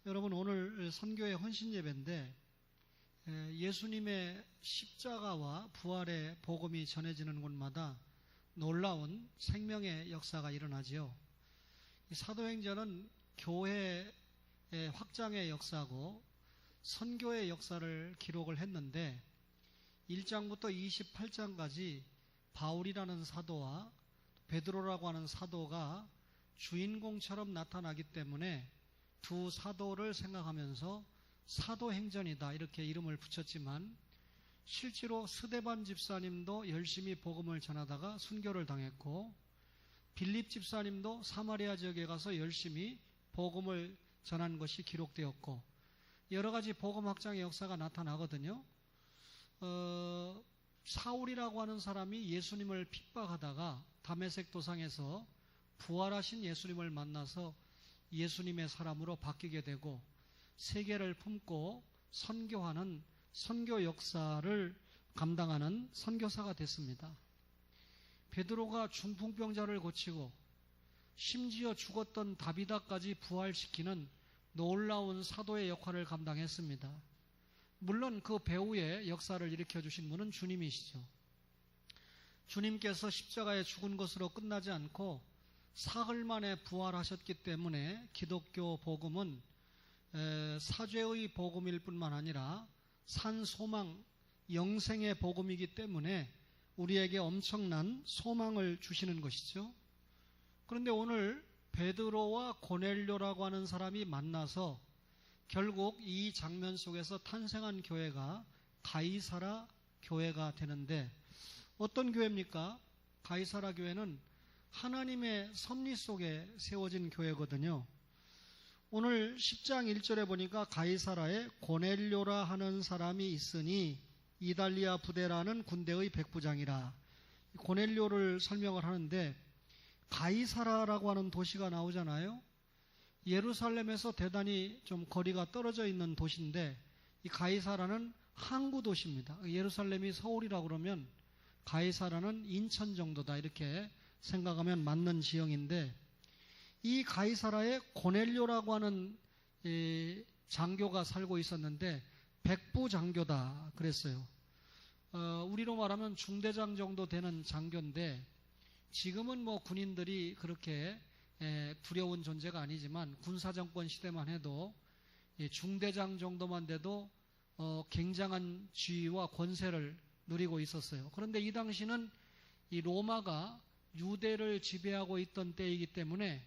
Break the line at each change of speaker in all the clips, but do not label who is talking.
여러분, 오늘 선교의 헌신 예배인데 예수님의 십자가와 부활의 복음이 전해지는 곳마다 놀라운 생명의 역사가 일어나지요. 이 사도행전은 교회의 확장의 역사고 선교의 역사를 기록을 했는데 1장부터 28장까지 바울이라는 사도와 베드로라고 하는 사도가 주인공처럼 나타나기 때문에 두 사도를 생각하면서 사도행전이다 이렇게 이름을 붙였지만 실제로 스데반 집사님도 열심히 복음을 전하다가 순교를 당했고 빌립 집사님도 사마리아 지역에 가서 열심히 복음을 전한 것이 기록되었고 여러 가지 복음 확장의 역사가 나타나거든요. 사울이라고 하는 사람이 예수님을 핍박하다가 다메섹 도상에서 부활하신 예수님을 만나서 예수님의 사람으로 바뀌게 되고 세계를 품고 선교하는 선교 역사를 감당하는 선교사가 됐습니다. 베드로가 중풍병자를 고치고 심지어 죽었던 다비다까지 부활시키는 놀라운 사도의 역할을 감당했습니다. 물론 그 배후의 역사를 일으켜주신 분은 주님이시죠. 주님께서 십자가에 죽은 것으로 끝나지 않고 사흘 만에 부활하셨기 때문에 기독교 복음은 사죄의 복음일 뿐만 아니라 산소망, 영생의 복음이기 때문에 우리에게 엄청난 소망을 주시는 것이죠. 그런데 오늘 베드로와 고넬료라고 하는 사람이 만나서 결국 이 장면 속에서 탄생한 교회가 가이사라 교회가 되는데 어떤 교회입니까? 가이사라 교회는 하나님의 섭리 속에 세워진 교회거든요. 오늘 10장 1절에 보니까 가이사라에 고넬료라 하는 사람이 있으니 이달리아 부대라는 군대의 백부장이라. 고넬료를 설명을 하는데 가이사라라고 하는 도시가 나오잖아요. 예루살렘에서 대단히 좀 거리가 떨어져 있는 도시인데 이 가이사라는 항구 도시입니다. 예루살렘이 서울이라고 그러면 가이사라는 인천 정도다 이렇게 생각하면 맞는 지형인데 이 가이사라에 고넬료라고 하는 장교가 살고 있었는데 백부장교다 그랬어요. 우리로 말하면 중대장 정도 되는 장교인데 지금은 뭐 군인들이 그렇게 두려운 존재가 아니지만 군사정권 시대만 해도 중대장 정도만 돼도 굉장한 지위와 권세를 누리고 있었어요. 그런데 이 당시는 이 로마가 유대를 지배하고 있던 때이기 때문에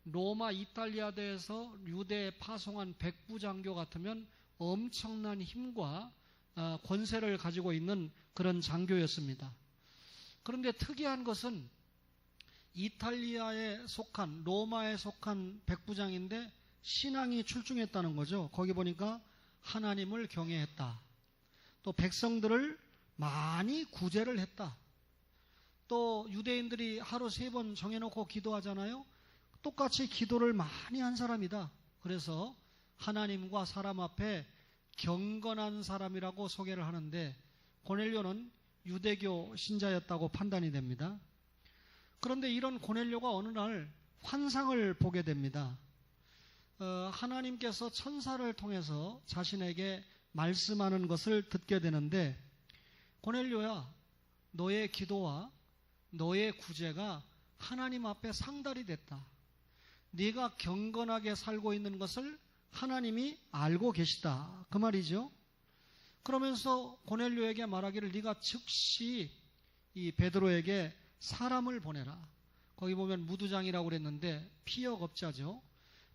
로마 이탈리아대에서 유대에 파송한 백부장교 같으면 엄청난 힘과 권세를 가지고 있는 그런 장교였습니다. 그런데 특이한 것은 이탈리아에 속한 로마에 속한 백부장인데 신앙이 출중했다는 거죠. 거기 보니까 하나님을 경외했다. 또 백성들을 많이 구제를 했다. 또 유대인들이 하루 3번 정해놓고 기도하잖아요. 똑같이 기도를 많이 한 사람이다. 그래서 하나님과 사람 앞에 경건한 사람이라고 소개를 하는데 고넬료는 유대교 신자였다고 판단이 됩니다. 그런데 이런 고넬료가 어느 날 환상을 보게 됩니다. 하나님께서 천사를 통해서 자신에게 말씀하는 것을 듣게 되는데 고넬료야, 너의 기도와 너의 구제가 하나님 앞에 상달이 됐다. 네가 경건하게 살고 있는 것을 하나님이 알고 계시다. 그 말이죠. 그러면서 고넬료에게 말하기를 네가 즉시 이 베드로에게 사람을 보내라. 거기 보면 무두장이라고 그랬는데 피역업자죠.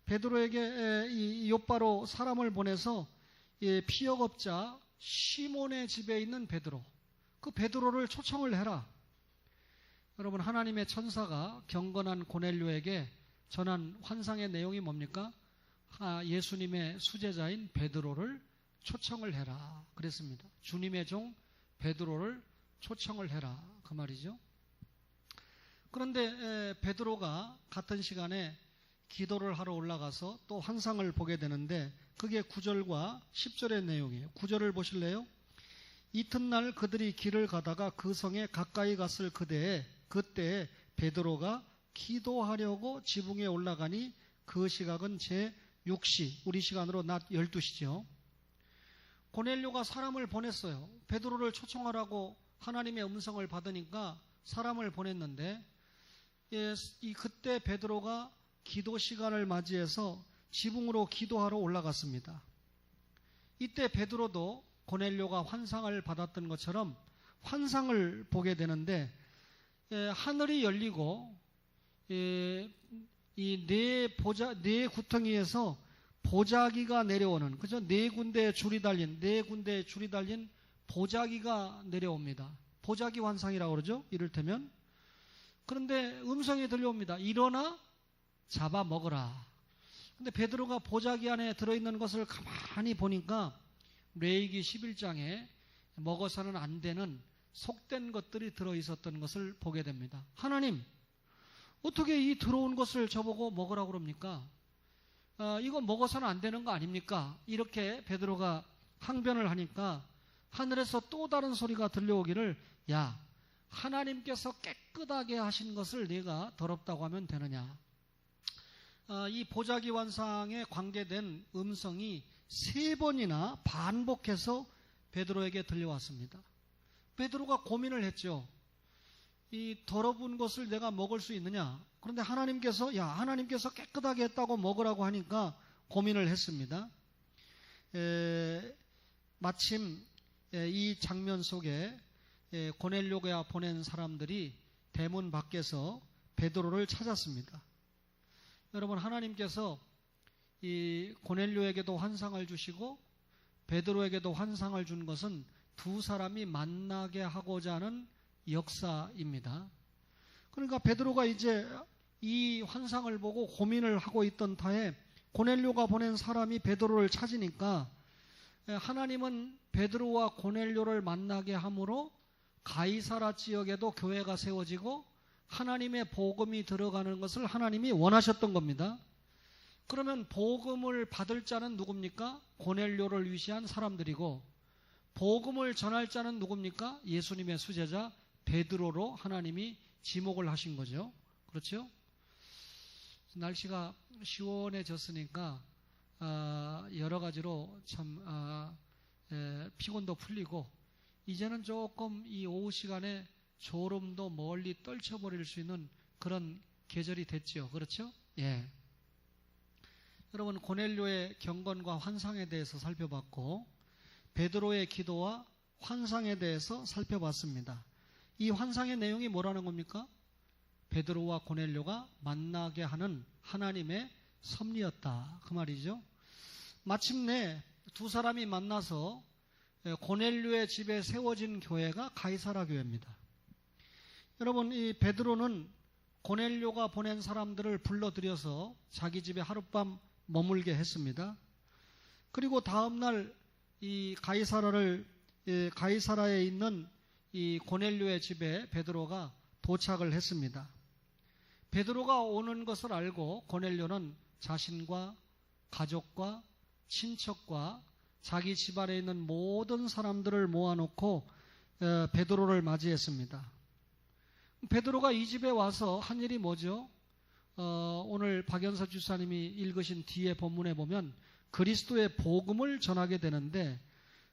베드로에게 이 욥바로 사람을 보내서 피역업자 시몬의 집에 있는 베드로, 그 베드로를 초청을 해라. 여러분, 하나님의 천사가 경건한 고넬료에게 전한 환상의 내용이 뭡니까? 예수님의 수제자인 베드로를 초청을 해라 그랬습니다. 주님의 종 베드로를 초청을 해라 그 말이죠. 그런데 베드로가 같은 시간에 기도를 하러 올라가서 또 환상을 보게 되는데 그게 9절과 10절의 내용이에요. 9절을 보실래요? 이튿날 그들이 길을 가다가 그 성에 가까이 갔을 그때 베드로가 기도하려고 지붕에 올라가니 그 시각은 제 6시, 우리 시간으로 낮 12시죠. 고넬료가 사람을 보냈어요. 베드로를 초청하라고 하나님의 음성을 받으니까 사람을 보냈는데, 그때 베드로가 기도 시간을 맞이해서 지붕으로 기도하러 올라갔습니다. 이때 베드로도 고넬료가 환상을 받았던 것처럼 환상을 보게 되는데, 하늘이 열리고 이 네 구덩이에서 보자기가 내려오는, 그죠? 네 군데의 줄이 달린 보자기가 내려옵니다. 보자기 환상이라고 그러죠? 이를테면. 그런데 음성이 들려옵니다. 일어나 잡아 먹어라. 근데 베드로가 보자기 안에 들어있는 것을 가만히 보니까 레위기 11장에 먹어서는 안 되는 속된 것들이 들어있었던 것을 보게 됩니다. 하나님, 어떻게 이 들어온 것을 저보고 먹으라고 그럽니까? 이거 먹어서는 안 되는 거 아닙니까? 이렇게 베드로가 항변을 하니까 하늘에서 또 다른 소리가 들려오기를, 야, 하나님께서 깨끗하게 하신 것을 네가 더럽다고 하면 되느냐? 이 보자기 환상에 관계된 음성이 3번이나 반복해서 베드로에게 들려왔습니다. 베드로가 고민을 했죠. 이 더러운 것을 내가 먹을 수 있느냐? 그런데 하나님께서 깨끗하게 했다고 먹으라고 하니까 고민을 했습니다. 마침 이 장면 속에 고넬료가 보낸 사람들이 대문 밖에서 베드로를 찾았습니다. 여러분, 하나님께서 이 고넬료에게도 환상을 주시고 베드로에게도 환상을 준 것은 두 사람이 만나게 하고자 하는 역사입니다. 그러니까 베드로가 이제 이 환상을 보고 고민을 하고 있던 터에 고넬료가 보낸 사람이 베드로를 찾으니까 하나님은 베드로와 고넬료를 만나게 함으로 가이사라 지역에도 교회가 세워지고 하나님의 복음이 들어가는 것을 하나님이 원하셨던 겁니다. 그러면 복음을 받을 자는 누굽니까? 고넬료를 위시한 사람들이고, 복음을 전할 자는 누굽니까? 예수님의 수제자 베드로로 하나님이 지목을 하신 거죠. 그렇죠? 날씨가 시원해졌으니까 여러 가지로 참 피곤도 풀리고, 이제는 조금 이 오후 시간에 졸음도 멀리 떨쳐버릴 수 있는 그런 계절이 됐죠. 그렇죠? 예. 여러분, 고넬료의 경건과 환상에 대해서 살펴봤고, 베드로의 기도와 환상에 대해서 살펴봤습니다. 이 환상의 내용이 뭐라는 겁니까? 베드로와 고넬료가 만나게 하는 하나님의 섭리였다, 그 말이죠. 마침내 두 사람이 만나서 고넬료의 집에 세워진 교회가 가이사라 교회입니다. 여러분, 이 베드로는 고넬료가 보낸 사람들을 불러들여서 자기 집에 하룻밤 머물게 했습니다. 그리고 다음날 이 가이사라에 있는 이 고넬료의 집에 베드로가 도착을 했습니다. 베드로가 오는 것을 알고 고넬료는 자신과 가족과 친척과 자기 집안에 있는 모든 사람들을 모아놓고 베드로를 맞이했습니다. 베드로가 이 집에 와서 한 일이 뭐죠? 오늘 박연서 주사님이 읽으신 뒤에 본문에 보면 그리스도의 복음을 전하게 되는데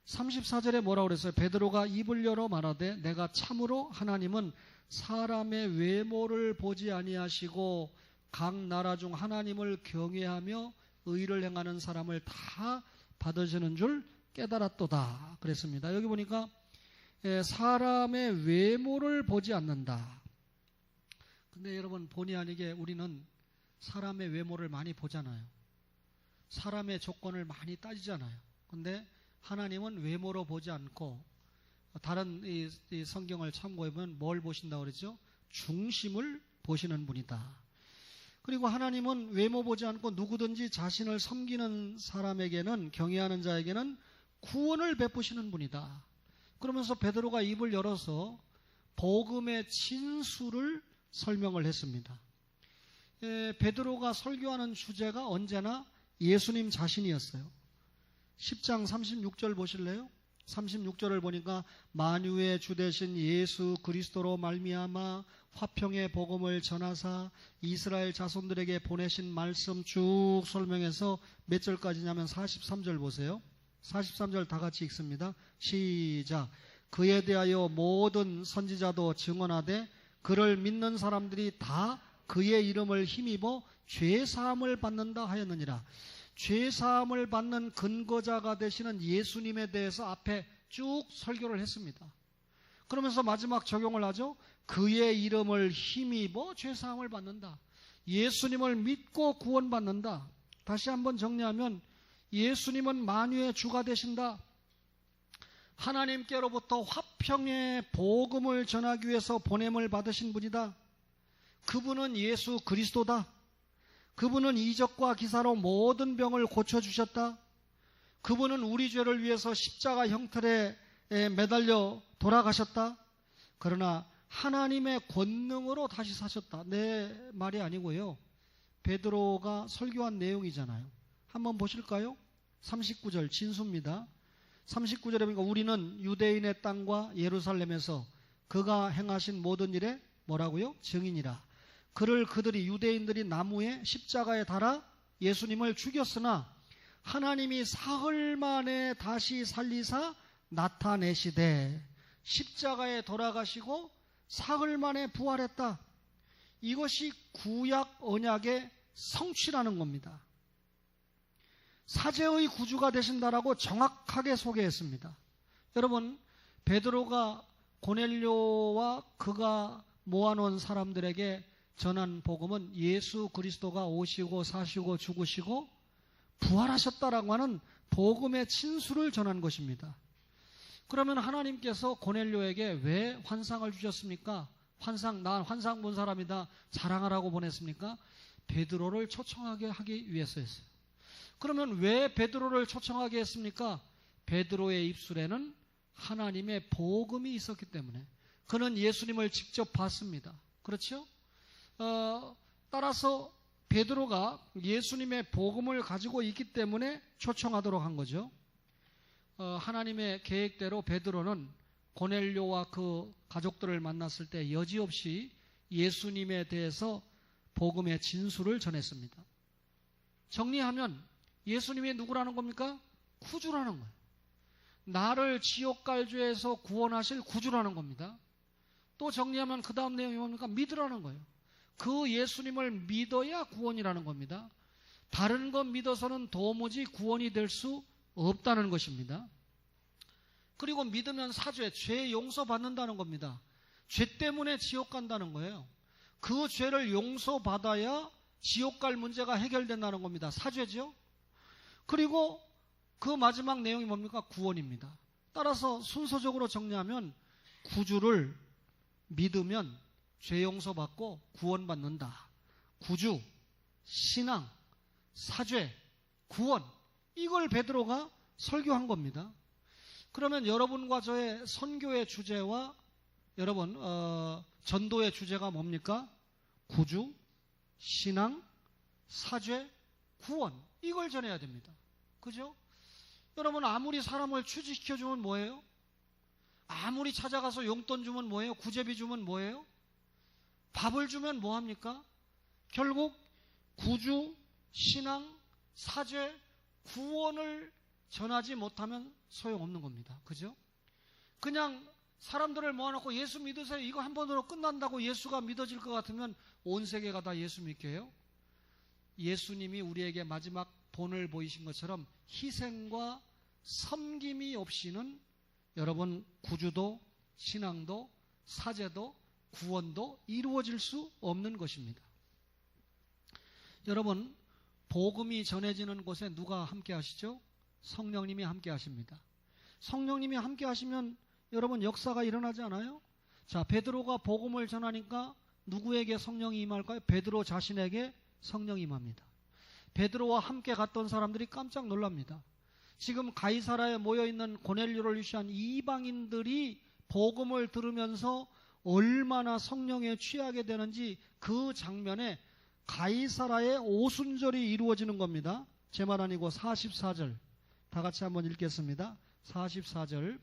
34절에 뭐라고 그랬어요? 베드로가 입을 열어 말하되 내가 참으로 하나님은 사람의 외모를 보지 아니하시고 각 나라 중 하나님을 경외하며 의를 행하는 사람을 다 받으시는 줄 깨달았도다 그랬습니다. 여기 보니까 사람의 외모를 보지 않는다. 근데 여러분, 본의 아니게 우리는 사람의 외모를 많이 보잖아요. 사람의 조건을 많이 따지잖아요. 근데 하나님은 외모로 보지 않고 다른 이 성경을 참고해보면 뭘 보신다고 그러죠? 중심을 보시는 분이다. 그리고 하나님은 외모 보지 않고 누구든지 자신을 섬기는 사람에게는, 경외하는 자에게는 구원을 베푸시는 분이다. 그러면서 베드로가 입을 열어서 복음의 진수를 설명을 했습니다. 베드로가 설교하는 주제가 언제나 예수님 자신이었어요. 10장 36절 보실래요? 36절을 보니까 만유의 주 되신 예수 그리스도로 말미암아 화평의 복음을 전하사 이스라엘 자손들에게 보내신 말씀 쭉 설명해서 몇 절까지냐면 43절 보세요. 43절 다 같이 읽습니다. 시작. 그에 대하여 모든 선지자도 증언하되 그를 믿는 사람들이 다 그의 이름을 힘입어 죄사함을 받는다 하였느니라. 죄사함을 받는 근거자가 되시는 예수님에 대해서 앞에 쭉 설교를 했습니다. 그러면서 마지막 적용을 하죠. 그의 이름을 힘입어 죄사함을 받는다. 예수님을 믿고 구원받는다. 다시 한번 정리하면 예수님은 만유의 주가 되신다. 하나님께로부터 화평의 복음을 전하기 위해서 보냄을 받으신 분이다. 그분은 예수 그리스도다. 그분은 이적과 기사로 모든 병을 고쳐주셨다. 그분은 우리 죄를 위해서 십자가 형틀에 매달려 돌아가셨다. 그러나 하나님의 권능으로 다시 사셨다. 내 말이 아니고요. 베드로가 설교한 내용이잖아요. 한번 보실까요? 39절 진수입니다. 39절에 보니까 우리는 유대인의 땅과 예루살렘에서 그가 행하신 모든 일에 뭐라고요? 증인이라. 그들이 유대인들이 나무에 십자가에 달아 예수님을 죽였으나 하나님이 사흘 만에 다시 살리사 나타내시되 십자가에 돌아가시고 사흘 만에 부활했다. 이것이 구약 언약의 성취라는 겁니다. 사제의 구주가 되신다라고 정확하게 소개했습니다. 여러분, 베드로가 고넬료와 그가 모아놓은 사람들에게 전한 복음은 예수 그리스도가 오시고 사시고 죽으시고 부활하셨다라고 하는 복음의 진수를 전한 것입니다. 그러면 하나님께서 고넬료에게 왜 환상을 주셨습니까? 난 환상 본 사람이다 자랑하라고 보냈습니까? 베드로를 초청하게 하기 위해서였어요. 그러면 왜 베드로를 초청하게 했습니까? 베드로의 입술에는 하나님의 복음이 있었기 때문에. 그는 예수님을 직접 봤습니다. 그렇죠? 따라서 베드로가 예수님의 복음을 가지고 있기 때문에 초청하도록 한 거죠. 하나님의 계획대로 베드로는 고넬료와 그 가족들을 만났을 때 여지없이 예수님에 대해서 복음의 진수를 전했습니다. 정리하면 예수님이 누구라는 겁니까? 구주라는 거예요. 나를 지옥갈주에서 구원하실 구주라는 겁니다. 또 정리하면 그 다음 내용이 뭡니까? 믿으라는 거예요. 그 예수님을 믿어야 구원이라는 겁니다. 다른 것 믿어서는 도무지 구원이 될 수 없다는 것입니다. 그리고 믿으면 사죄, 죄 용서받는다는 겁니다. 죄 때문에 지옥 간다는 거예요. 그 죄를 용서받아야 지옥 갈 문제가 해결된다는 겁니다. 사죄죠. 그리고 그 마지막 내용이 뭡니까? 구원입니다. 따라서 순서적으로 정리하면 구주를 믿으면 죄 용서받고 구원받는다. 구주, 신앙, 사죄, 구원, 이걸 베드로가 설교한 겁니다. 그러면 여러분과 저의 선교의 주제와 여러분 전도의 주제가 뭡니까? 구주, 신앙, 사죄, 구원, 이걸 전해야 됩니다. 그죠? 여러분, 아무리 사람을 취직시켜주면 뭐예요? 아무리 찾아가서 용돈 주면 뭐예요? 구제비 주면 뭐예요? 밥을 주면 뭐합니까? 결국 구주, 신앙, 사죄, 구원을 전하지 못하면 소용없는 겁니다. 그죠? 그냥 사람들을 모아놓고 예수 믿으세요. 이거 한 번으로 끝난다고 예수가 믿어질 것 같으면 온 세계가 다 예수 믿게 해요? 예수님이 우리에게 마지막 본을 보이신 것처럼 희생과 섬김이 없이는 여러분 구주도 신앙도 사죄도 구원도 이루어질 수 없는 것입니다. 여러분, 복음이 전해지는 곳에 누가 함께 하시죠? 성령님이 함께 하십니다. 성령님이 함께 하시면 여러분 역사가 일어나지 않아요? 자, 베드로가 복음을 전하니까 누구에게 성령이 임할까요? 베드로 자신에게 성령이 임합니다. 베드로와 함께 갔던 사람들이 깜짝 놀랍니다. 지금 가이사라에 모여있는 고넬료를 위시한 이방인들이 복음을 들으면서 얼마나 성령에 취하게 되는지 그 장면에 가이사라의 오순절이 이루어지는 겁니다. 제 말 아니고 44절 다 같이 한번 읽겠습니다. 44절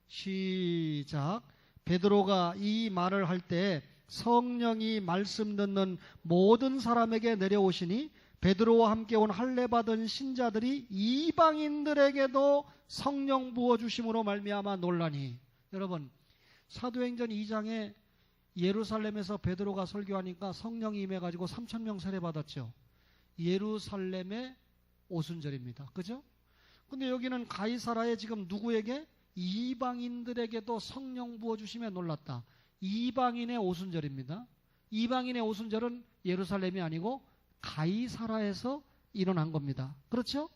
시작. 베드로가 이 말을 할 때 성령이 말씀 듣는 모든 사람에게 내려오시니 베드로와 함께 온 할례 받은 신자들이 이방인들에게도 성령 부어주심으로 말미암아 놀라니. 여러분, 사도행전 2장에 예루살렘에서 베드로가 설교하니까 성령이 임해가지고 3,000명 세례받았죠. 예루살렘의 오순절입니다. 그죠? 근데 여기는 가이사라에 지금 누구에게? 이방인들에게도 성령 부어주심에 놀랐다. 이방인의 오순절입니다. 이방인의 오순절은 예루살렘이 아니고 가이사라에서 일어난 겁니다. 그렇죠?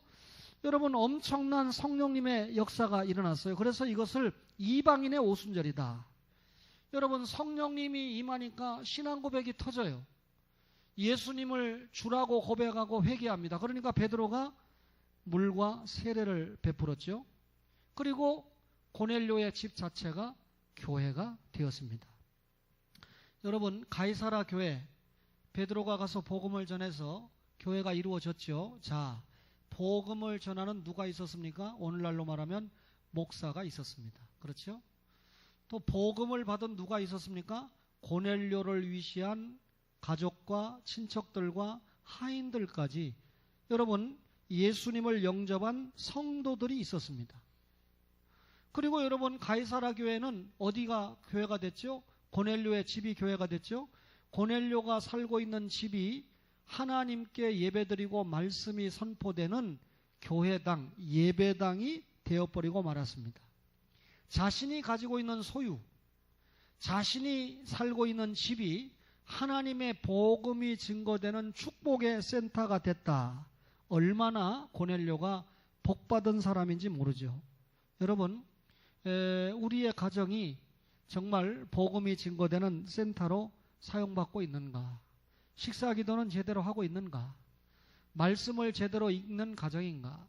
여러분, 엄청난 성령님의 역사가 일어났어요. 그래서 이것을 이방인의 오순절이다. 여러분, 성령님이 임하니까 신앙 고백이 터져요. 예수님을 주라고 고백하고 회개합니다. 그러니까 베드로가 물과 세례를 베풀었죠. 그리고 고넬료의 집 자체가 교회가 되었습니다. 여러분, 가이사라 교회, 베드로가 가서 복음을 전해서 교회가 이루어졌죠. 자, 복음을 전하는 누가 있었습니까? 오늘날로 말하면 목사가 있었습니다. 그렇죠? 또 복음을 받은 누가 있었습니까? 고넬료를 위시한 가족과 친척들과 하인들까지 여러분, 예수님을 영접한 성도들이 있었습니다. 그리고 여러분, 가이사라 교회는 어디가 교회가 됐죠? 고넬료의 집이 교회가 됐죠. 고넬료가 살고 있는 집이 하나님께 예배드리고 말씀이 선포되는 교회당, 예배당이 되어버리고 말았습니다. 자신이 가지고 있는 소유, 자신이 살고 있는 집이 하나님의 복음이 증거되는 축복의 센터가 됐다. 얼마나 고넬료가 복받은 사람인지 모르죠. 여러분, 우리의 가정이 정말 복음이 증거되는 센터로 사용받고 있는가? 식사기도는 제대로 하고 있는가? 말씀을 제대로 읽는 가정인가?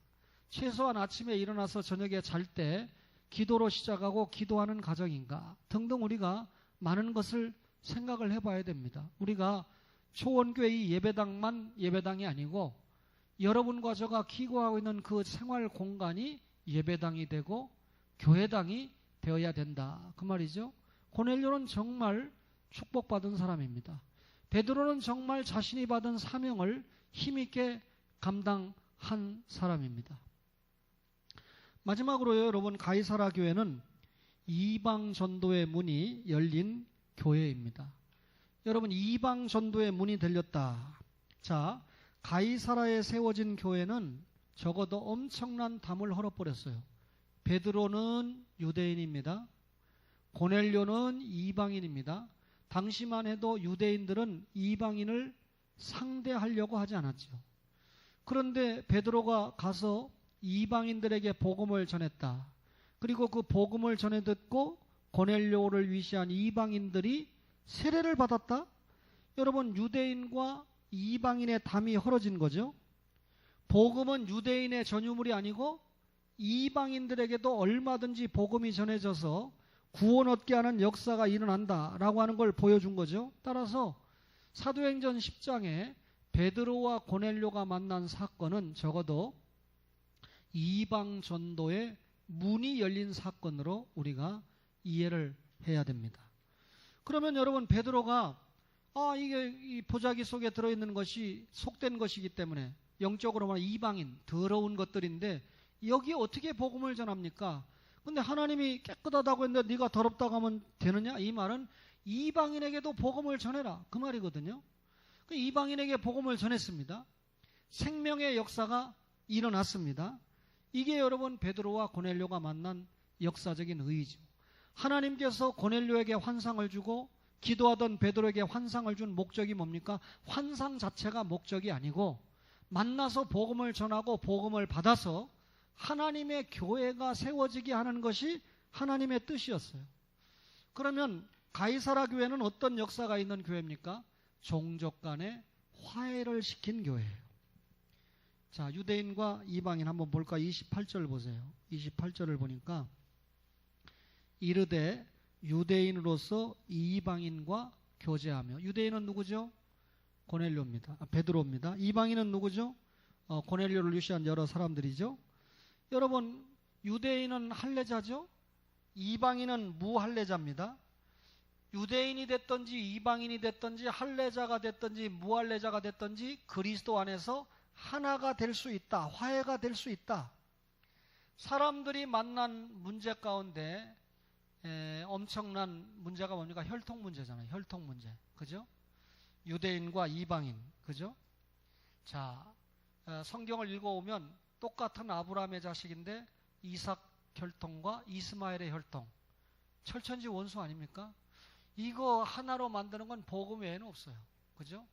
최소한 아침에 일어나서 저녁에 잘 때 기도로 시작하고 기도하는 가정인가? 등등 우리가 많은 것을 생각을 해봐야 됩니다. 우리가 초원교회 예배당만 예배당이 아니고 여러분과 저가 기도하고 있는 그 생활 공간이 예배당이 되고 교회당이 되어야 된다. 그 말이죠. 고넬료는 정말 축복받은 사람입니다. 베드로는 정말 자신이 받은 사명을 힘있게 감당한 사람입니다. 마지막으로요, 여러분, 가이사라 교회는 이방 전도의 문이 열린 교회입니다. 여러분, 이방 전도의 문이 열렸다. 자, 가이사라에 세워진 교회는 적어도 엄청난 담을 헐어버렸어요. 베드로는 유대인입니다. 고넬료는 이방인입니다. 당시만 해도 유대인들은 이방인을 상대하려고 하지 않았죠. 그런데 베드로가 가서 이방인들에게 복음을 전했다. 그리고 그 복음을 전해 듣고 고넬료를 위시한 이방인들이 세례를 받았다. 여러분, 유대인과 이방인의 담이 헐어진 거죠. 복음은 유대인의 전유물이 아니고 이방인들에게도 얼마든지 복음이 전해져서 구원 얻게 하는 역사가 일어난다라고 하는 걸 보여준 거죠. 따라서 사도행전 10장에 베드로와 고넬료가 만난 사건은 적어도 이방 전도의 문이 열린 사건으로 우리가 이해를 해야 됩니다. 그러면 여러분, 베드로가 이게 이 보자기 속에 들어있는 것이 속된 것이기 때문에 영적으로 말하면 이방인, 더러운 것들인데 여기에 어떻게 복음을 전합니까? 근데 하나님이 깨끗하다고 했는데 네가 더럽다고 하면 되느냐? 이 말은 이방인에게도 복음을 전해라, 그 말이거든요. 이방인에게 복음을 전했습니다. 생명의 역사가 일어났습니다. 이게 여러분, 베드로와 고넬료가 만난 역사적인 의의죠. 하나님께서 고넬료에게 환상을 주고 기도하던 베드로에게 환상을 준 목적이 뭡니까? 환상 자체가 목적이 아니고 만나서 복음을 전하고 복음을 받아서 하나님의 교회가 세워지게 하는 것이 하나님의 뜻이었어요. 그러면 가이사라 교회는 어떤 역사가 있는 교회입니까? 종족 간의 화해를 시킨 교회예요. 자, 유대인과 이방인 한번 볼까? 28절 보세요. 28절을 보니까 이르되 유대인으로서 이방인과 교제하며. 유대인은 누구죠? 고넬료입니다. 베드로입니다. 이방인은 누구죠? 고넬료를 유시한 여러 사람들이죠. 여러분, 유대인은 할례자죠. 이방인은 무할례자입니다. 유대인이 됐든지 이방인이 됐든지 할례자가 됐든지 무할례자가 됐든지 그리스도 안에서 하나가 될 수 있다. 화해가 될 수 있다. 사람들이 만난 문제 가운데 엄청난 문제가 뭡니까? 혈통 문제잖아요. 혈통 문제. 그죠? 유대인과 이방인. 그죠? 자, 성경을 읽어오면 똑같은 아브라함의 자식인데 이삭 혈통과 이스마엘의 혈통. 철천지 원수 아닙니까? 이거 하나로 만드는 건 복음 외에는 없어요. 그죠?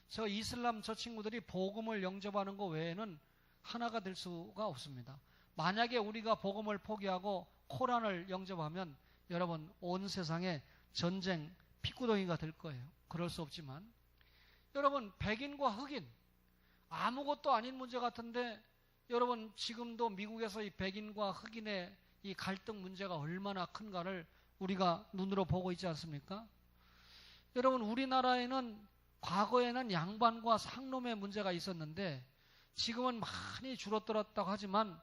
저 이슬람 저 친구들이 복음을 영접하는 것 외에는 하나가 될 수가 없습니다. 만약에 우리가 복음을 포기하고 코란을 영접하면 여러분 온 세상에 전쟁 피구덩이가 될 거예요. 그럴 수 없지만 여러분 백인과 흑인 아무것도 아닌 문제 같은데 여러분 지금도 미국에서 이 백인과 흑인의 이 갈등 문제가 얼마나 큰가를 우리가 눈으로 보고 있지 않습니까? 여러분 우리나라에는 과거에는 양반과 상놈의 문제가 있었는데 지금은 많이 줄어들었다고 하지만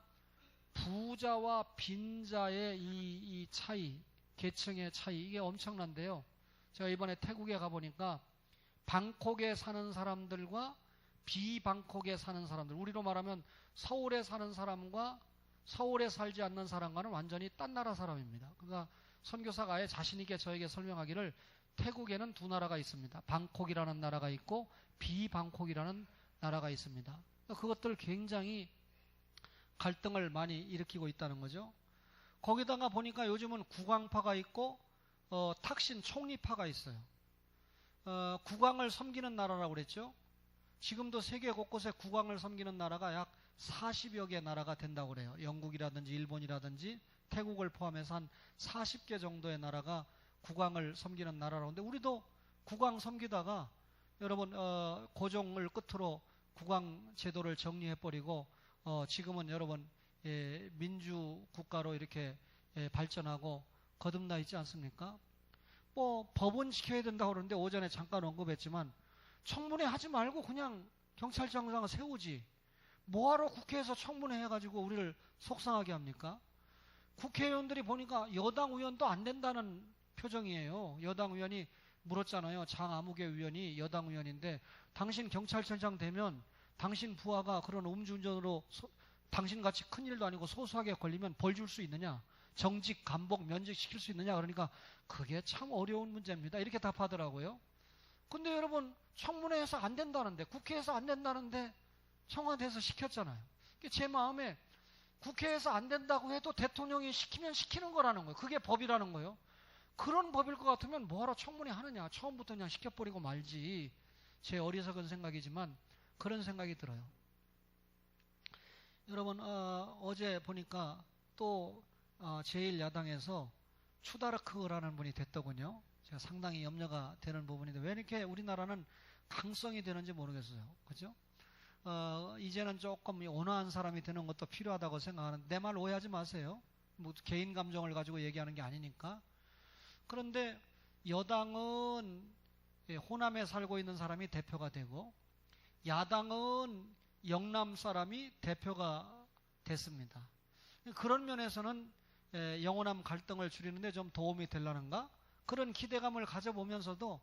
부자와 빈자의 이 차이, 계층의 차이 이게 엄청난데요. 제가 이번에 태국에 가보니까 방콕에 사는 사람들과 비방콕에 사는 사람들, 우리로 말하면 서울에 사는 사람과 서울에 살지 않는 사람과는 완전히 딴 나라 사람입니다. 그러니까 선교사가 아예 자신 있게 저에게 설명하기를 태국에는 두 나라가 있습니다. 방콕이라는 나라가 있고 비방콕이라는 나라가 있습니다. 그것들 굉장히 갈등을 많이 일으키고 있다는 거죠. 거기다가 보니까 요즘은 국왕파가 있고 탁신 총리파가 있어요. 국왕을 섬기는 나라라고 그랬죠. 지금도 세계 곳곳에 국왕을 섬기는 나라가 약 40여 개 나라가 된다고 그래요. 영국이라든지 일본이라든지 태국을 포함해서 한 40개 정도의 나라가 국왕을 섬기는 나라라고 하는데 우리도 국왕 섬기다가 여러분 고종을 끝으로 국왕 제도를 정리해버리고 지금은 여러분 민주 국가로 이렇게 발전하고 거듭나 있지 않습니까? 뭐 법은 지켜야 된다고 그러는데 오전에 잠깐 언급했지만 청문회 하지 말고 그냥 경찰청장 세우지. 뭐하러 국회에서 청문회 해가지고 우리를 속상하게 합니까? 국회의원들이 보니까 여당 의원도 안 된다는 표정이에요. 여당 의원이 물었잖아요. 장아무개 의원이 여당 의원인데 당신 경찰청장 되면 당신 부하가 그런 음주운전으로 당신같이 큰일도 아니고 소소하게 걸리면 벌 줄 수 있느냐? 정직, 감복, 면직시킬 수 있느냐? 그러니까 그게 참 어려운 문제입니다. 이렇게 답하더라고요. 근데 여러분 청문회에서 안 된다는데 국회에서 안 된다는데 청와대에서 시켰잖아요. 제 마음에 국회에서 안 된다고 해도 대통령이 시키면 시키는 거라는 거예요. 그게 법이라는 거예요. 그런 법일 것 같으면 뭐하러 청문회 하느냐. 처음부터 그냥 시켜버리고 말지. 제 어리석은 생각이지만 그런 생각이 들어요. 여러분 어제 보니까 또 제1야당에서 추다르크라는 분이 됐더군요. 제가 상당히 염려가 되는 부분인데 왜 이렇게 우리나라는 강성이 되는지 모르겠어요. 그죠? 이제는 조금 온화한 사람이 되는 것도 필요하다고 생각하는데 내 말 오해하지 마세요. 뭐 개인 감정을 가지고 얘기하는 게 아니니까. 그런데 여당은 호남에 살고 있는 사람이 대표가 되고 야당은 영남 사람이 대표가 됐습니다. 그런 면에서는 영호남 갈등을 줄이는데 좀 도움이 되려는가? 그런 기대감을 가져보면서도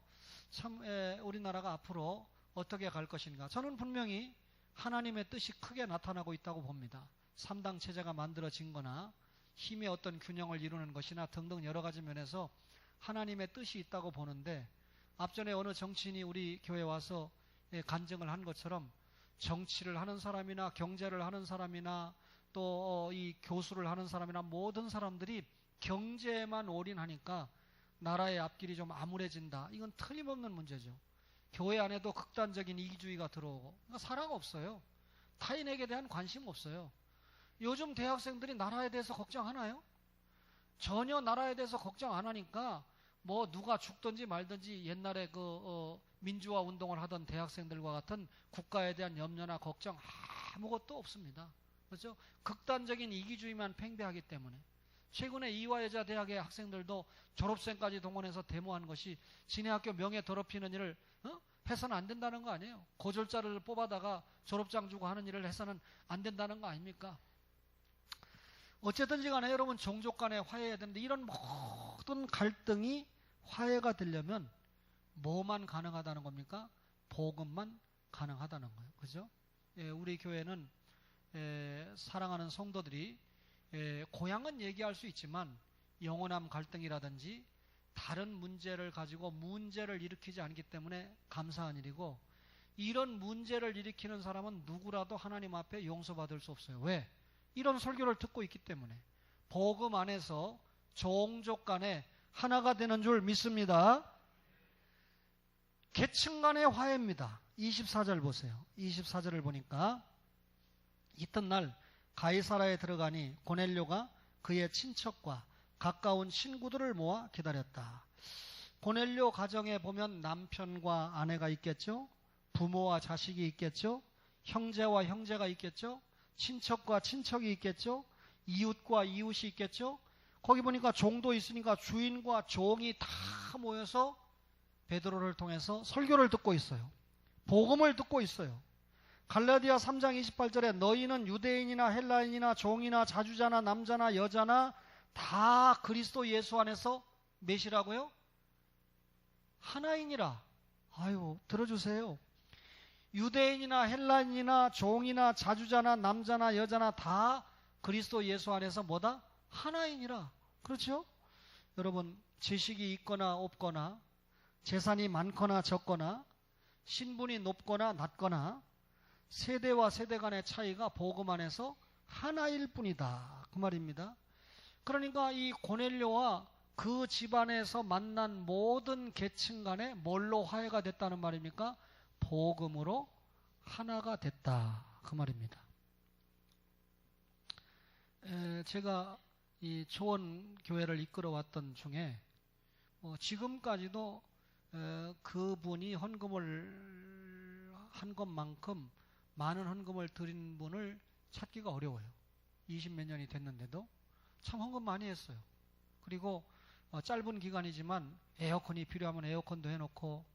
참 우리나라가 앞으로 어떻게 갈 것인가? 저는 분명히 하나님의 뜻이 크게 나타나고 있다고 봅니다. 3당 체제가 만들어진 거나 힘의 어떤 균형을 이루는 것이나 등등 여러 가지 면에서 하나님의 뜻이 있다고 보는데 앞전에 어느 정치인이 우리 교회에 와서 간증을 한 것처럼 정치를 하는 사람이나 경제를 하는 사람이나 또 이 교수를 하는 사람이나 모든 사람들이 경제에만 올인하니까 나라의 앞길이 좀 암울해진다. 이건 틀림없는 문제죠. 교회 안에도 극단적인 이기주의가 들어오고 그러니까 사랑 없어요. 타인에게 대한 관심 없어요. 요즘 대학생들이 나라에 대해서 걱정하나요? 전혀 나라에 대해서 걱정 안 하니까 뭐 누가 죽든지 말든지 옛날에 그 민주화 운동을 하던 대학생들과 같은 국가에 대한 염려나 걱정 아무것도 없습니다. 그렇죠? 극단적인 이기주의만 팽배하기 때문에 최근에 이화여자 대학의 학생들도 졸업생까지 동원해서 데모한 것이 지네 학교 명예 더럽히는 일을 해서는 안 된다는 거 아니에요? 고졸자를 뽑아다가 졸업장 주고 하는 일을 해서는 안 된다는 거 아닙니까? 어쨌든지 간에 여러분 종족 간에 화해해야 되는데 이런 모든 갈등이 화해가 되려면 뭐만 가능하다는 겁니까? 복음만 가능하다는 거예요. 그죠? 예, 우리 교회는 사랑하는 성도들이 고향은 얘기할 수 있지만 영혼함 갈등이라든지 다른 문제를 가지고 문제를 일으키지 않기 때문에 감사한 일이고, 이런 문제를 일으키는 사람은 누구라도 하나님 앞에 용서받을 수 없어요. 왜? 이런 설교를 듣고 있기 때문에. 복음 안에서 종족 간에 하나가 되는 줄 믿습니다. 계층 간의 화해입니다. 24절 보세요. 24절을 보니까 이튿날 가이사라에 들어가니 고넬료가 그의 친척과 가까운 친구들을 모아 기다렸다. 고넬료 가정에 보면 남편과 아내가 있겠죠. 부모와 자식이 있겠죠. 형제와 형제가 있겠죠. 친척과 친척이 있겠죠. 이웃과 이웃이 있겠죠. 거기 보니까 종도 있으니까 주인과 종이 다 모여서 베드로를 통해서 설교를 듣고 있어요. 복음을 듣고 있어요. 갈라디아 3장 28절에 너희는 유대인이나 헬라인이나 종이나 자주자나 남자나 여자나 다 그리스도 예수 안에서 몇이라고요? 하나이니라. 아유, 들어주세요. 유대인이나 헬라인이나 종이나 자주자나 남자나 여자나 다 그리스도 예수 안에서 뭐다? 하나이니라. 그렇죠? 여러분, 지식이 있거나 없거나 재산이 많거나 적거나 신분이 높거나 낮거나 세대와 세대 간의 차이가 복음 안에서 하나일 뿐이다. 그 말입니다. 그러니까 이 고넬료와 그 집안에서 만난 모든 계층 간에 뭘로 화해가 됐다는 말입니까? 복음으로 하나가 됐다. 그 말입니다. 제가 이 초원교회를 이끌어왔던 중에 지금까지도 그분이 헌금을 한 것만큼 많은 헌금을 드린 분을 찾기가 어려워요. 20몇 년이 됐는데도 참 헌금 많이 했어요. 그리고 짧은 기간이지만 에어컨이 필요하면 에어컨도 해놓고,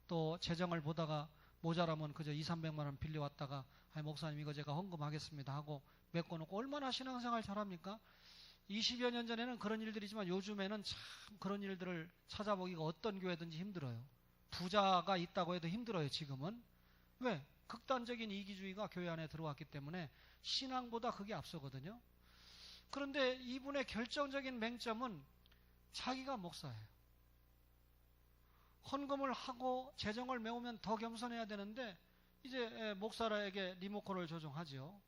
또 재정을 보다가 모자라면 그저 200~300만 원 빌려왔다가 목사님 이거 제가 헌금하겠습니다 하고 메꿔놓고, 얼마나 신앙생활 잘합니까? 20여 년 전에는 그런 일들이지만 요즘에는 참 그런 일들을 찾아보기가 어떤 교회든지 힘들어요. 부자가 있다고 해도 힘들어요. 지금은. 왜? 극단적인 이기주의가 교회 안에 들어왔기 때문에 신앙보다 그게 앞서거든요. 그런데 이분의 결정적인 맹점은 자기가 목사예요. 헌금을 하고 재정을 메우면 더 겸손해야 되는데 이제 목사에게 리모컨을 조종하죠.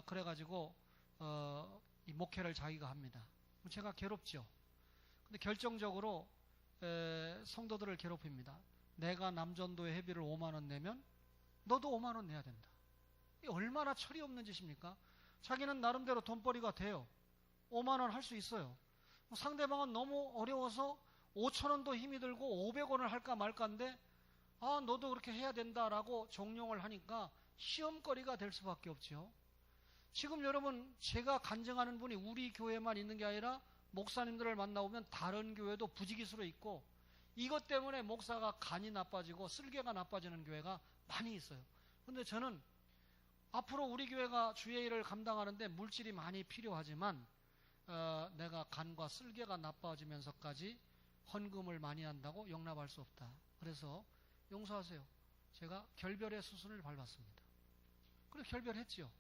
그래가지고 이 목회를 자기가 합니다. 제가 괴롭죠. 근데 결정적으로 성도들을 괴롭힙니다. 내가 남전도에 회비를 5만 원 내면 너도 5만 원 내야 된다. 이게 얼마나 철이 없는 짓입니까? 자기는 나름대로 돈벌이가 돼요. 5만 원 할 수 있어요. 상대방은 너무 어려워서 5천 원도 힘이 들고 500원을 할까 말까인데 너도 그렇게 해야 된다라고 종용을 하니까 시험거리가 될 수밖에 없죠. 지금 여러분, 제가 간증하는 분이 우리 교회만 있는 게 아니라 목사님들을 만나보면 다른 교회도 부지기수로 있고, 이것 때문에 목사가 간이 나빠지고 쓸개가 나빠지는 교회가 많이 있어요. 그런데 저는 앞으로 우리 교회가 주의 일을 감당하는데 물질이 많이 필요하지만 내가 간과 쓸개가 나빠지면서까지 헌금을 많이 한다고 용납할 수 없다. 그래서 용서하세요. 제가 결별의 수순을 밟았습니다. 그리고 결별했지요.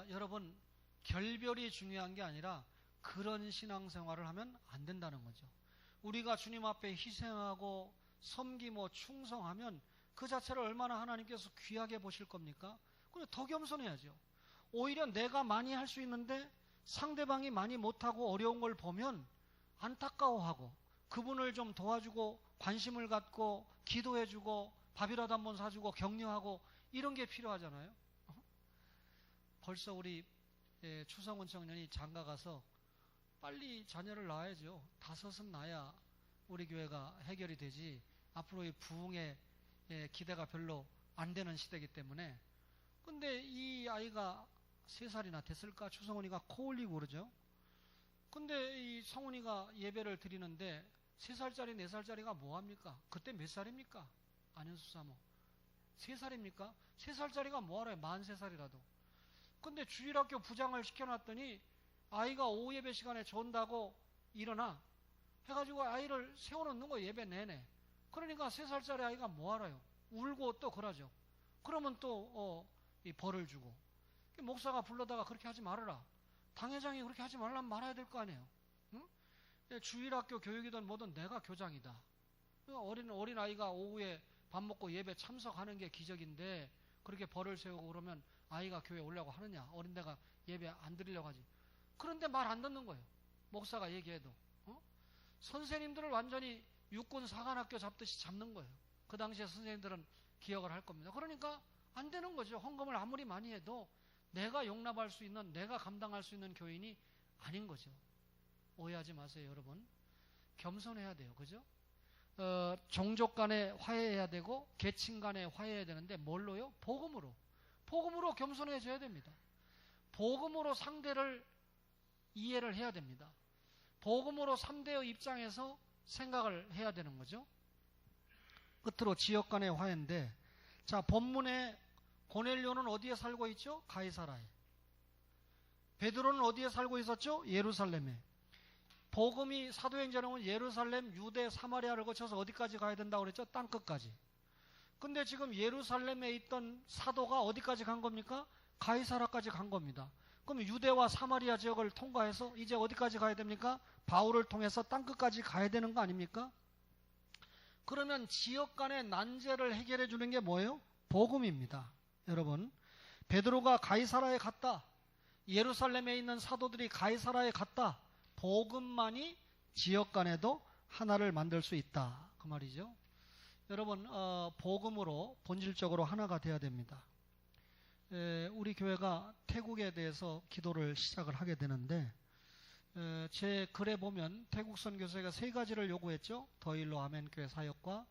여러분, 결별이 중요한 게 아니라 그런 신앙생활을 하면 안 된다는 거죠. 우리가 주님 앞에 희생하고 섬기고 충성하면 그 자체를 얼마나 하나님께서 귀하게 보실 겁니까? 그리고 더 겸손해야죠. 오히려 내가 많이 할 수 있는데 상대방이 많이 못하고 어려운 걸 보면 안타까워하고 그분을 좀 도와주고 관심을 갖고 기도해주고 밥이라도 한번 사주고 격려하고 이런 게 필요하잖아요. 벌써 우리 추성훈 청년이 장가가서 빨리 자녀를 낳아야죠. 5은 낳아야 우리 교회가 해결이 되지. 앞으로의 부흥의 기대가 별로 안 되는 시대이기 때문에. 근데 이 아이가 3살이나 됐을까? 추성훈이가 코 올리고 그러죠. 근데 이 성훈이가 예배를 드리는데 3살짜리 4살짜리가 뭐합니까? 그때 몇 살입니까? 안현수 사모 3살입니까? 3살짜리가 뭐하래요? 43살이라도.
근데 주일학교 부장을 시켜놨더니 아이가 오후 예배 시간에 존다고 일어나 해가지고 아이를 세워놓는 거예요. 예배 내내. 그러니까 3살짜리 아이가 뭐 알아요? 울고 또 그러죠. 그러면 또 이 벌을 주고. 목사가 불러다가 그렇게 하지 말아라. 당회장이 그렇게 하지 말라면 말아야 될 거 아니에요. 응? 주일학교 교육이든 뭐든 내가 교장이다. 어린 아이가 오후에 밥 먹고 예배 참석하는 게 기적인데 그렇게 벌을 세우고 그러면 아이가 교회에 오려고 하느냐? 어린애가 예배 안 드리려고 하지. 그런데 말 안 듣는 거예요. 목사가 얘기해도. 선생님들을 완전히 육군 사관학교 잡듯이 잡는 거예요. 그 당시에 선생님들은 기억을 할 겁니다. 그러니까 안 되는 거죠. 헌금을 아무리 많이 해도 내가 용납할 수 있는, 내가 감당할 수 있는 교인이 아닌 거죠. 오해하지 마세요, 여러분. 겸손해야 돼요. 그죠? 종족 간에 화해해야 되고 계층 간에 화해해야 되는데 뭘로요? 복음으로. 복음으로 겸손해져야 됩니다. 복음으로 상대를 이해를 해야 됩니다. 복음으로 상대의 입장에서 생각을 해야 되는 거죠. 끝으로 지역 간의 화해인데, 자, 본문에 고넬료는 어디에 살고 있죠? 가이사라에. 베드로는 어디에 살고 있었죠? 예루살렘에. 복음이 사도행전은 예루살렘, 유대, 사마리아를 거쳐서 어디까지 가야 된다고 그랬죠? 땅끝까지. 근데 지금 예루살렘에 있던 사도가 어디까지 간 겁니까? 가이사라까지 간 겁니다. 그럼 유대와 사마리아 지역을 통과해서 이제 어디까지 가야 됩니까? 바울을 통해서 땅끝까지 가야 되는 거 아닙니까? 그러면 지역 간의 난제를 해결해 주는 게 뭐예요? 복음입니다. 여러분, 베드로가 가이사라에 갔다. 예루살렘에 있는 사도들이 가이사라에 갔다. 복음만이 지역 간에도 하나를 만들 수 있다. 그 말이죠. 여러분, 복음으로 본질적으로 하나가 돼야 됩니다. 우리 교회가 태국에 대해서 기도를 시작을 하게 되는데, 제 글에 보면 태국 선교사가 3가지를 요구했죠. 더일로 아멘교회 사역과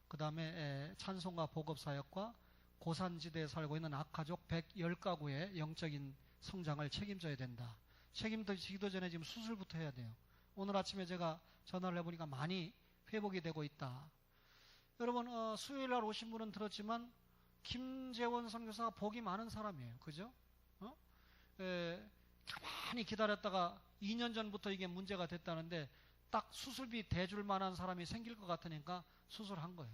그 다음에 찬송가 보급 사역과 고산지대에 살고 있는 악가족 110가구의 영적인 성장을 책임져야 된다. 책임지기도 전에 지금 수술부터 해야 돼요. 오늘 아침에 제가 전화를 해보니까 많이 회복이 되고 있다. 여러분, 수요일날 오신 분은 들었지만 김재원 선교사가 복이 많은 사람이에요. 그죠? 가만히 기다렸다가 2년 전부터 이게 문제가 됐다는데 딱 수술비 대줄 만한 사람이 생길 것 같으니까 수술한 거예요.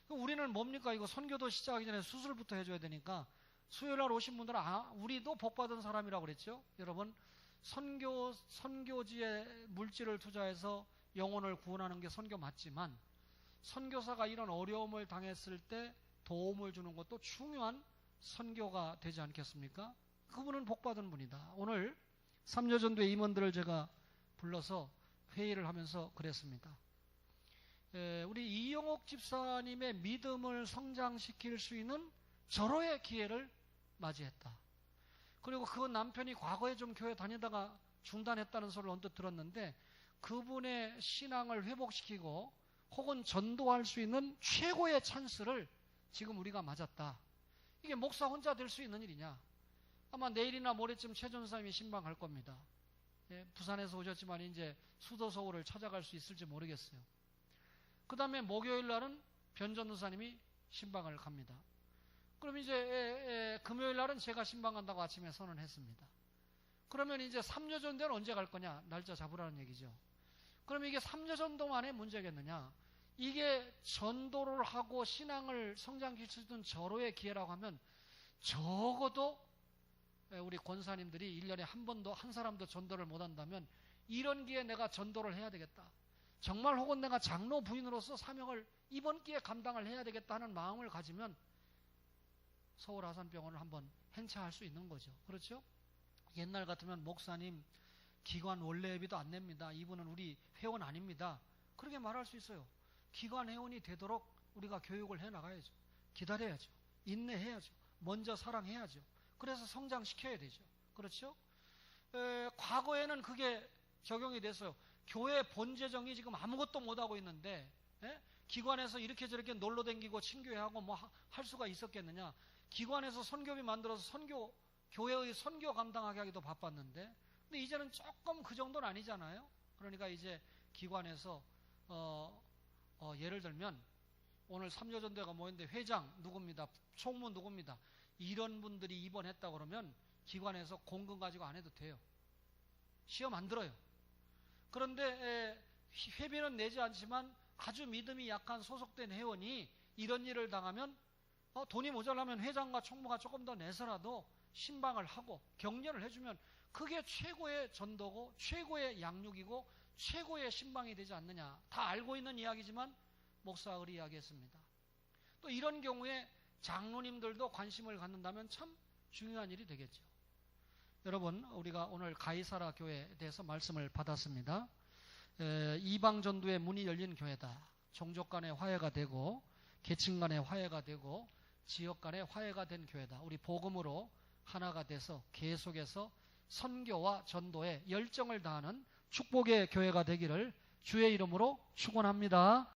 우리는 뭡니까? 이거 선교도 시작하기 전에 수술부터 해줘야 되니까 수요일날 오신 분들은 우리도 복받은 사람이라고 그랬죠. 여러분, 선교지에 물질을 투자해서 영혼을 구원하는 게 선교 맞지만 선교사가 이런 어려움을 당했을 때 도움을 주는 것도 중요한 선교가 되지 않겠습니까? 그분은 복받은 분이다. 오늘 삼여전도의 임원들을 제가 불러서 회의를 하면서 그랬습니다. 우리 이영옥 집사님의 믿음을 성장시킬 수 있는 절호의 기회를 맞이했다. 그리고 그 남편이 과거에 좀 교회 다니다가 중단했다는 소리를 언뜻 들었는데 그분의 신앙을 회복시키고 혹은 전도할 수 있는 최고의 찬스를 지금 우리가 맞았다. 이게 목사 혼자 될 수 있는 일이냐? 아마 내일이나 모레쯤 최 전사님이 신방할 겁니다. 부산에서 오셨지만 이제 수도 서울을 찾아갈 수 있을지 모르겠어요. 그 다음에 목요일 날은 변 전도사님이 신방을 갑니다. 그럼 이제 금요일 날은 제가 신방 간다고 아침에 선언했습니다. 그러면 이제 3여전도는 언제 갈 거냐? 날짜 잡으라는 얘기죠. 그럼 이게 3여전도만의 문제겠느냐? 이게 전도를 하고 신앙을 성장시킬 수 있는 절호의 기회라고 하면 적어도 우리 권사님들이 1년에 한 번도 한 사람도 전도를 못한다면 이런 기회에 내가 전도를 해야 되겠다. 정말 혹은 내가 장로 부인으로서 사명을 이번 기회에 감당을 해야 되겠다 하는 마음을 가지면 서울 아산병원을 한번 행차할 수 있는 거죠. 그렇죠? 옛날 같으면 목사님 기관 원래비도 안 냅니다. 이분은 우리 회원 아닙니다. 그렇게 말할 수 있어요. 기관 회원이 되도록 우리가 교육을 해나가야죠. 기다려야죠. 인내해야죠. 먼저 사랑해야죠. 그래서 성장시켜야 되죠. 그렇죠? 과거에는 그게 적용이 됐어요. 교회 본재정이 지금 아무것도 못하고 있는데 기관에서 이렇게 저렇게 놀러 다니고 친교회하고 뭐 할 수가 있었겠느냐. 기관에서 선교비 만들어서 교회의 선교 감당하게 하기도 바빴는데 근데 이제는 조금 그 정도는 아니잖아요. 그러니까 이제 기관에서 예를 들면 오늘 삼여전도회가 모였는데 회장 누굽니다. 총무 누굽니다. 이런 분들이 입원했다 그러면 기관에서 공금 가지고 안 해도 돼요. 시험 안 들어요. 그런데 회비는 내지 않지만 아주 믿음이 약한 소속된 회원이 이런 일을 당하면 돈이 모자라면 회장과 총무가 조금 더 내서라도 신방을 하고 격려를 해주면 그게 최고의 전도고 최고의 양육이고 최고의 신방이 되지 않느냐. 다 알고 있는 이야기지만 목사가 그리 이야기했습니다. 또 이런 경우에 장로님들도 관심을 갖는다면 참 중요한 일이 되겠죠. 여러분, 우리가 오늘 가이사라 교회에 대해서 말씀을 받았습니다. 이방 전도의 문이 열린 교회다. 종족 간의 화해가 되고 계층 간의 화해가 되고 지역 간의 화해가 된 교회다. 우리 복음으로 하나가 돼서 계속해서 선교와 전도에 열정을 다하는 축복의 교회가 되기를 주의 이름으로 축원합니다.